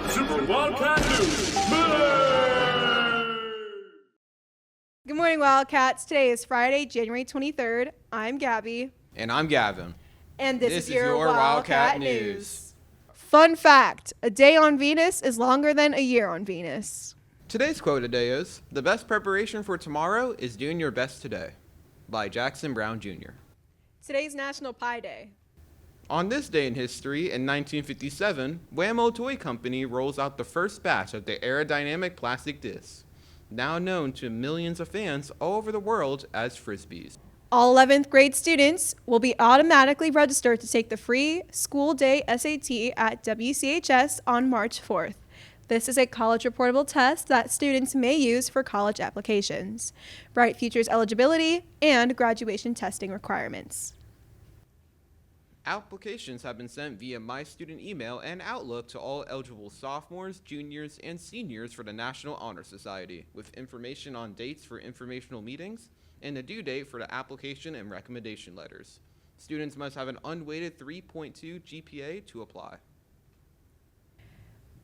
Super Wildcat News. Good morning, Wildcats. Today is Friday, January 23rd. I'm Gabby. And I'm Gavin. And this is your Wildcat News. Fun fact, a day on Venus is longer than a year on Venus. Today's quote today is, "The best preparation for tomorrow is doing your best today," by Jackson Brown Jr. Today's National Pie Day. On this day in history, in 1957, Wham-O Toy Company rolls out the first batch of the aerodynamic plastic discs, now known to millions of fans all over the world as Frisbees. All 11th grade students will be automatically registered to take the free school day SAT at WCHS on March 4th. This is a college reportable test that students may use for college applications, Bright Futures eligibility, and graduation testing requirements. Applications have been sent via My Student Email and Outlook to all eligible sophomores, juniors, and seniors for the National Honor Society, with information on dates for informational meetings and the due date for the application and recommendation letters. Students must have an unweighted 3.2 GPA to apply.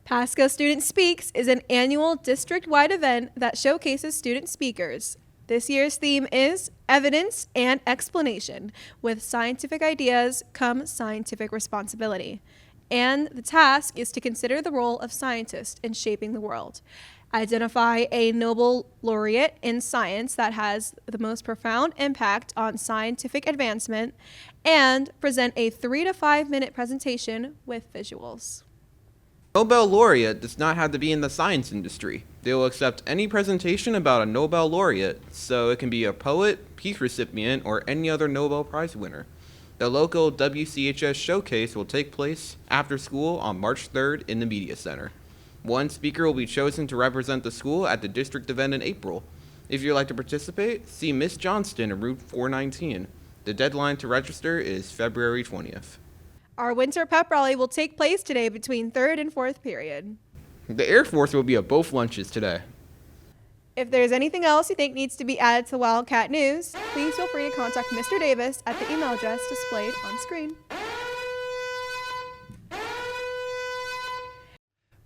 Pasco Student Speaks is an annual district-wide event that showcases student speakers. This year's theme is Evidence and Explanation. With scientific ideas come scientific responsibility. And the task is to consider the role of scientists in shaping the world. Identify a Nobel laureate in science that has the most profound impact on scientific advancement, and present a 3 to 5 minute presentation with visuals. Nobel laureate does not have to be in the science industry. They will accept any presentation about a Nobel laureate, so it can be a poet, peace recipient, or any other Nobel Prize winner. The local WCHS showcase will take place after school on March 3rd in the Media Center. One speaker will be chosen to represent the school at the district event in April. If you'd like to participate, see Miss Johnston in Route 419. The deadline to register is February 20th. Our winter pep rally will take place today between 3rd and 4th period. The Air Force will be at both lunches today. If there's anything else you think needs to be added to Wildcat News, please feel free to contact Mr. Davis at the email address displayed on screen.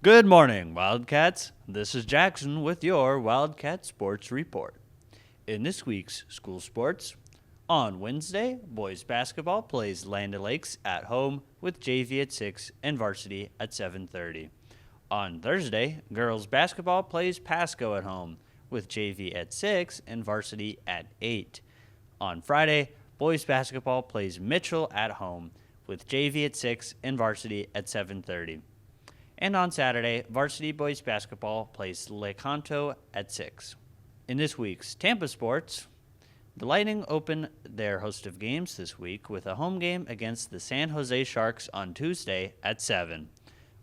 Good morning, Wildcats. This is Jackson with your Wildcat Sports Report. In this week's school sports, on Wednesday, boys basketball plays Land O'Lakes at home with JV at 6 and varsity at 7:30. On Thursday, girls basketball plays Pasco at home with JV at 6 and varsity at 8. On Friday, boys basketball plays Mitchell at home with JV at 6 and varsity at 7:30. And on Saturday, varsity boys basketball plays Lecanto at 6. In this week's Tampa sports, the Lightning open their host of games this week with a home game against the San Jose Sharks on Tuesday at 7.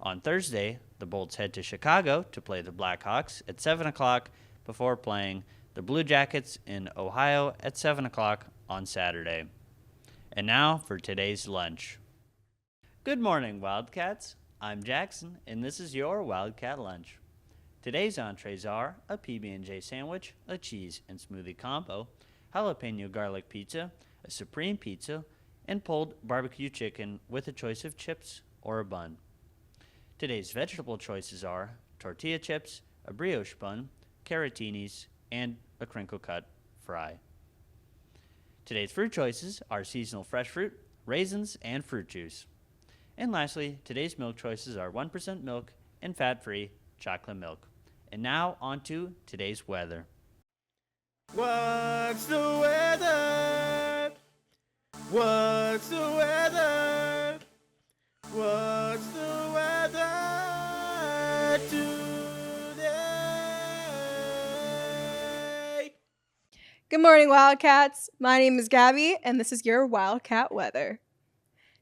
On Thursday, the Bolts head to Chicago to play the Blackhawks at 7 o'clock before playing the Blue Jackets in Ohio at 7 o'clock on Saturday. And now for today's lunch. Good morning, Wildcats. I'm Jackson, and this is your Wildcat Lunch. Today's entrees are a PB&J sandwich, a cheese and smoothie combo, jalapeno garlic pizza, a supreme pizza, and pulled barbecue chicken with a choice of chips or a bun. Today's vegetable choices are tortilla chips, a brioche bun, carrotinis, and a crinkle-cut fry. Today's fruit choices are seasonal fresh fruit, raisins, and fruit juice. And lastly, today's milk choices are 1% milk and fat-free chocolate milk. And now on to today's weather. What's the weather? What's the weather? What's the weather today? Good morning, Wildcats. My name is Gabby, and this is your Wildcat weather.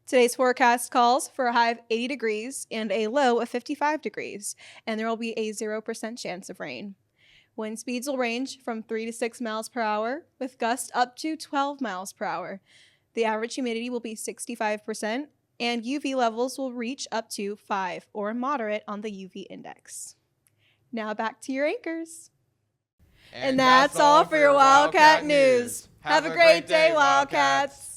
Today's forecast calls for a high of 80 degrees and a low of 55 degrees, and there will be a 0% chance of rain. Wind speeds will range from 3 to 6 miles per hour, with gusts up to 12 miles per hour. The average humidity will be 65%, and UV levels will reach up to 5 or moderate on the UV index. Now back to your anchors. And that's all for your Wildcat News. Have a great day, Wildcats.